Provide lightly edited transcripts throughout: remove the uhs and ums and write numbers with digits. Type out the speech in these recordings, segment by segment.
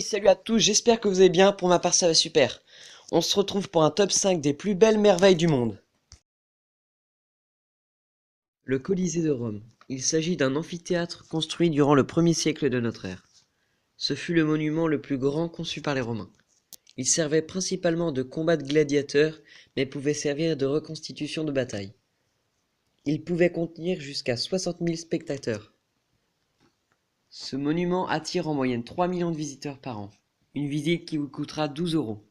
Salut à tous, j'espère que vous allez bien, pour ma part ça va super. On se retrouve pour un top 5 des plus belles merveilles du monde. Le Colisée de Rome. Il s'agit d'un amphithéâtre construit durant le 1er siècle de notre ère. Ce fut le monument le plus grand conçu par les Romains. Il servait principalement de combat de gladiateurs, mais pouvait servir de reconstitution de bataille. Il pouvait contenir jusqu'à 60 000 spectateurs. Ce monument attire en moyenne 3 millions de visiteurs par an. Une visite qui vous coûtera 12 euros.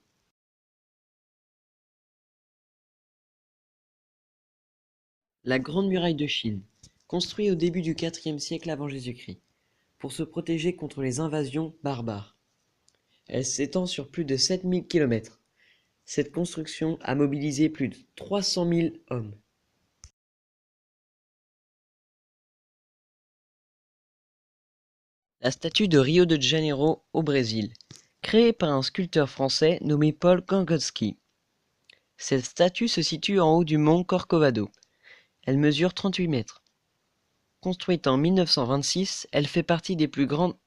La Grande Muraille de Chine, construite au début du IVe siècle avant Jésus-Christ, pour se protéger contre les invasions barbares. Elle s'étend sur plus de 7000 kilomètres. Cette construction a mobilisé plus de 300 000 hommes. La statue de Rio de Janeiro au Brésil, créée par un sculpteur français nommé Paul Gangotski. Cette statue se situe en haut du mont Corcovado. Elle mesure 38 mètres. Construite en 1926, elle fait partie des plus grandes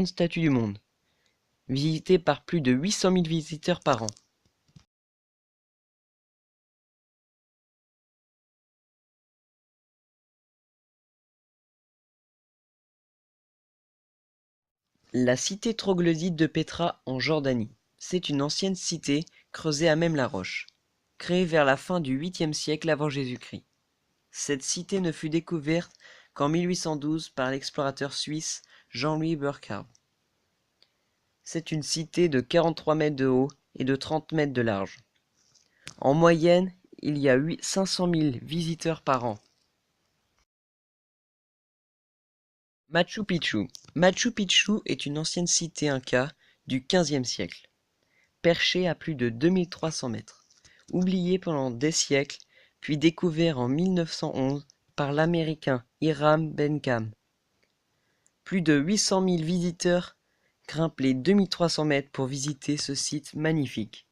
statues du monde, visitée par plus de 800 000 visiteurs par an. La cité troglodyte de Pétra en Jordanie. C'est une ancienne cité creusée à même la roche, créée vers la fin du 8e siècle avant Jésus-Christ. Cette cité ne fut découverte qu'en 1812 par l'explorateur suisse Jean-Louis Burckhardt. C'est une cité de 43 mètres de haut et de 30 mètres de large. En moyenne, il y a 500 000 visiteurs par an. Machu Picchu. Machu Picchu est une ancienne cité inca du XVe siècle, perchée à plus de 2300 mètres, oubliée pendant des siècles, puis découvert en 1911 par l'Américain Hiram Benham. Plus de 800 000 visiteurs grimpent les 2300 mètres pour visiter ce site magnifique.